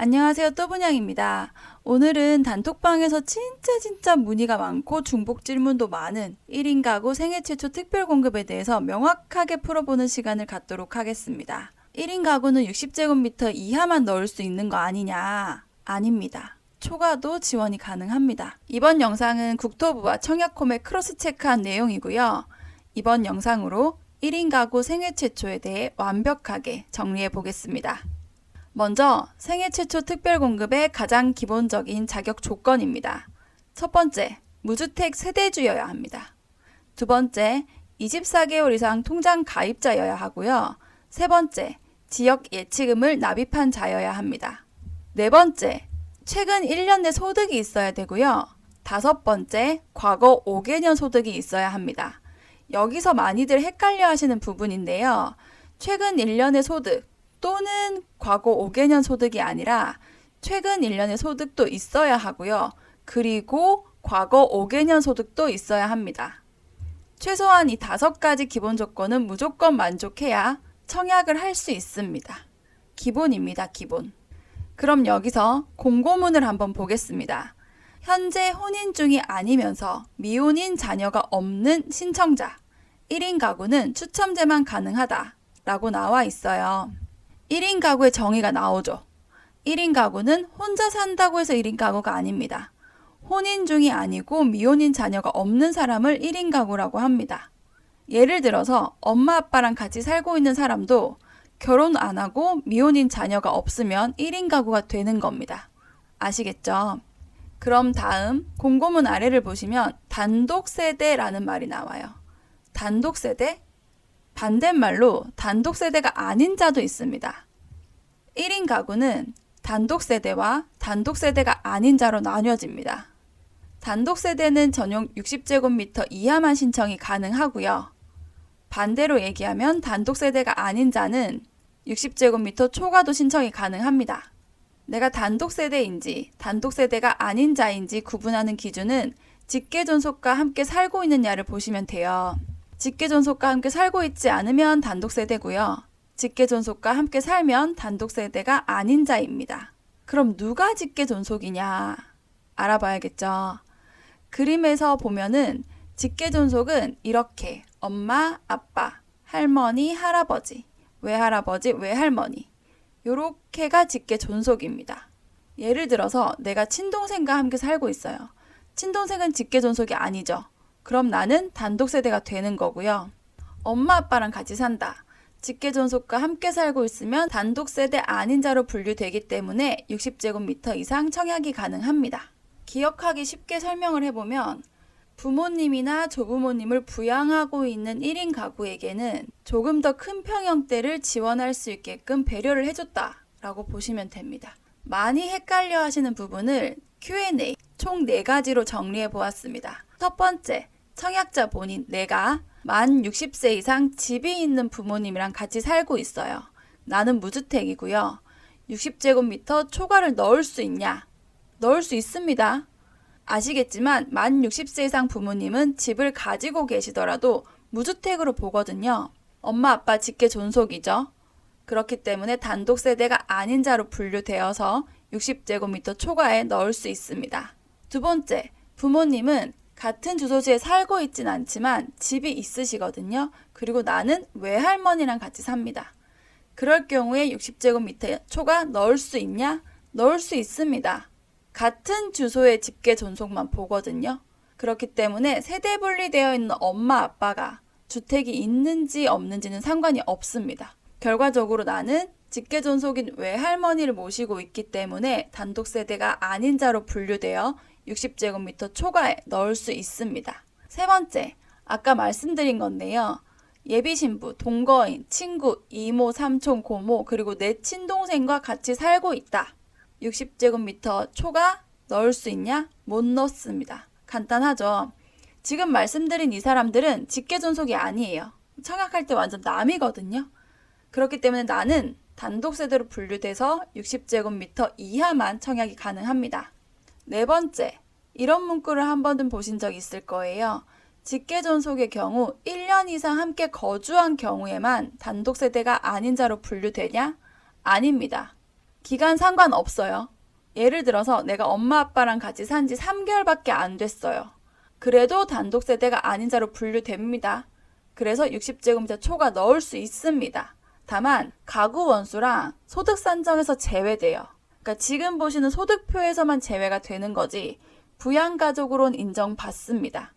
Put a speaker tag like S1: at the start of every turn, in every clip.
S1: 안녕하세요. 또분양입니다. 오늘은 단톡방에서 진짜 문의가 많고 중복 질문도 많은 1인 가구 생애 최초 특별 공급에 대해서 명확하게 풀어보는 시간을 갖도록 하겠습니다. 1인 가구는 60제곱미터 이하만 넣을 수 있는 거 아니냐? 아닙니다. 초과도 지원이 가능합니다. 이번 영상은 국토부와 청약홈에 크로스 체크한 내용이고요. 이번 영상으로 1인 가구 생애 최초에 대해 완벽하게 정리해 보겠습니다. 먼저 생애 최초 특별 공급의 가장 기본적인 자격 조건입니다. 첫 번째, 무주택 세대주여야 합니다. 두 번째, 24개월 이상 통장 가입자여야 하고요. 세 번째, 지역 예치금을 납입한 자여야 합니다. 네 번째, 최근 1년 내 소득이 있어야 되고요. 다섯 번째, 과거 5개년 소득이 있어야 합니다. 여기서 많이들 헷갈려 하시는 부분인데요. 최근 1년의 소득 또는 과거 5개년 소득이 아니라 최근 1년의 소득도 있어야 하고요. 그리고 과거 5개년 소득도 있어야 합니다. 최소한 이 5가지 기본 조건은 무조건 만족해야 청약을 할 수 있습니다. 기본입니다, 기본. 그럼 여기서 공고문을 한번 보겠습니다. 현재 혼인 중이 아니면서 미혼인 자녀가 없는 신청자 1인 가구는 추첨제만 가능하다 라고 나와 있어요. 1인 가구의 정의가 나오죠. 1인 가구는 혼자 산다고 해서 1인 가구가 아닙니다. 혼인 중이 아니고 미혼인 자녀가 없는 사람을 1인 가구라고 합니다. 예를 들어서 엄마 아빠랑 같이 살고 있는 사람도 결혼 안 하고 미혼인 자녀가 없으면 1인 가구가 되는 겁니다. 아시겠죠? 그럼 다음 공고문 아래를 보시면 단독세대라는 말이 나와요. 단독세대? 반대말로 단독세대가 아닌 자도 있습니다. 1인 가구는 단독세대와 단독세대가 아닌 자로 나뉘어집니다. 단독세대는 전용 60제곱미터 이하만 신청이 가능하고요. 반대로 얘기하면 단독세대가 아닌 자는 60제곱미터 초과도 신청이 가능합니다. 내가 단독세대인지 단독세대가 아닌 자인지 구분하는 기준은 직계존속과 함께 살고 있느냐를 보시면 돼요. 직계존속과 함께 살고 있지 않으면 단독세대고요. 직계존속과 함께 살면 단독세대가 아닌 자입니다. 그럼 누가 직계존속이냐? 알아봐야겠죠. 그림에서 보면은 직계존속은 이렇게 엄마, 아빠, 할머니, 할아버지, 외할아버지, 외할머니 요렇게가 직계존속입니다. 예를 들어서 내가 친동생과 함께 살고 있어요. 친동생은 직계존속이 아니죠. 그럼 나는 단독세대가 되는 거고요. 엄마 아빠랑 같이 산다. 직계존속과 함께 살고 있으면 단독세대 아닌 자로 분류되기 때문에 60제곱미터 이상 청약이 가능합니다. 기억하기 쉽게 설명을 해보면 부모님이나 조부모님을 부양하고 있는 1인 가구에게는 조금 더 큰 평형대를 지원할 수 있게끔 배려를 해줬다라고 보시면 됩니다. 많이 헷갈려 하시는 부분을 Q&A 총 4가지로 정리해 보았습니다. 첫 번째, 청약자 본인 내가 만 60세 이상 집이 있는 부모님이랑 같이 살고 있어요. 나는 무주택이고요. 60제곱미터 초과를 넣을 수 있냐? 넣을 수 있습니다. 아시겠지만 만 60세 이상 부모님은 집을 가지고 계시더라도 무주택으로 보거든요. 엄마 아빠 직계존속이죠. 그렇기 때문에 단독세대가 아닌 자로 분류되어서 60제곱미터 초과에 넣을 수 있습니다. 두 번째, 부모님은 같은 주소지에 살고 있진 않지만 집이 있으시거든요. 그리고 나는 외할머니랑 같이 삽니다. 그럴 경우에 60제곱미터 초과 넣을 수 있냐? 넣을 수 있습니다. 같은 주소의 직계존속만 보거든요. 그렇기 때문에 세대 분리되어 있는 엄마 아빠가 주택이 있는지 없는지는 상관이 없습니다. 결과적으로 나는 직계존속인 외할머니를 모시고 있기 때문에 단독세대가 아닌 자로 분류되어 60제곱미터 초과에 넣을 수 있습니다. 세 번째, 아까 말씀드린 건데요. 예비신부, 동거인, 친구, 이모, 삼촌, 고모, 그리고 내 친동생과 같이 살고 있다. 60제곱미터 초과 넣을 수 있냐? 못 넣습니다. 간단하죠? 지금 말씀드린 이 사람들은 직계존속이 아니에요. 청약할 때 완전 남이거든요. 그렇기 때문에 나는 단독세대로 분류돼서 60제곱미터 이하만 청약이 가능합니다. 네 번째, 이런 문구를 한 번은 보신 적 있을 거예요. 직계존속의 경우 1년 이상 함께 거주한 경우에만 단독세대가 아닌 자로 분류되냐? 아닙니다. 기간 상관없어요. 예를 들어서 내가 엄마 아빠랑 같이 산 지 3개월밖에 안 됐어요. 그래도 단독 세대가 아닌 자로 분류됩니다. 그래서 60제곱미터 초과 넣을 수 있습니다. 다만 가구 원수랑 소득 산정에서 제외돼요. 그러니까 지금 보시는 소득표에서만 제외가 되는 거지 부양가족으로는 인정받습니다.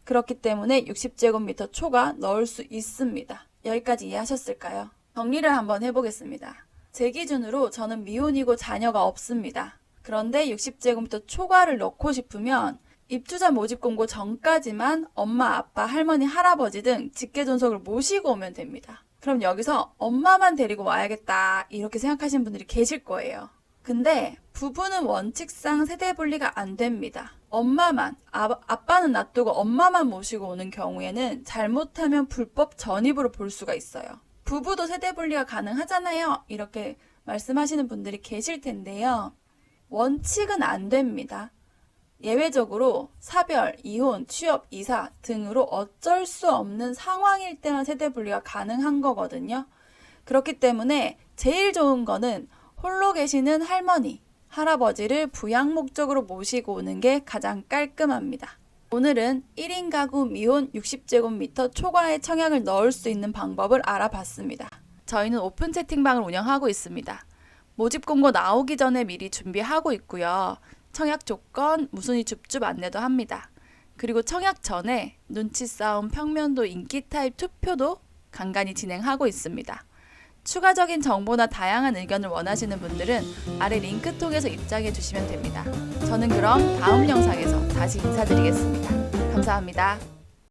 S1: 그렇기 때문에 60제곱미터 초과 넣을 수 있습니다. 여기까지 이해하셨을까요? 정리를 한번 해보겠습니다. 제 기준으로 저는 미혼이고 자녀가 없습니다. 그런데 60제곱미터 초과를 넣고 싶으면 입주자 모집 공고 전까지만 엄마, 아빠, 할머니, 할아버지 등 직계존속을 모시고 오면 됩니다. 그럼 여기서 엄마만 데리고 와야겠다 이렇게 생각하시는 분들이 계실 거예요. 근데 부부는 원칙상 세대 분리가 안 됩니다. 엄마만, 아빠는 놔두고 엄마만 모시고 오는 경우에는 잘못하면 불법 전입으로 볼 수가 있어요. 부부도 세대 분리가 가능하잖아요. 이렇게 말씀하시는 분들이 계실 텐데요. 원칙은 안 됩니다. 예외적으로 사별, 이혼, 취업, 이사 등으로 어쩔 수 없는 상황일 때만 세대 분리가 가능한 거거든요. 그렇기 때문에 제일 좋은 거는 홀로 계시는 할머니, 할아버지를 부양 목적으로 모시고 오는 게 가장 깔끔합니다. 오늘은 1인 가구 미혼 60제곱미터 초과의 청약을 넣을 수 있는 방법을 알아봤습니다. 저희는 오픈 채팅방을 운영하고 있습니다. 모집 공고 나오기 전에 미리 준비하고 있고요. 청약 조건, 무순위 줍줍 안내도 합니다. 그리고 청약 전에 눈치 싸움, 평면도, 인기 타입 투표도 간간히 진행하고 있습니다. 추가적인 정보나 다양한 의견을 원하시는 분들은 아래 링크 통해서 입장해 주시면 됩니다. 저는 그럼 다음 영상에서 다시 인사드리겠습니다. 감사합니다.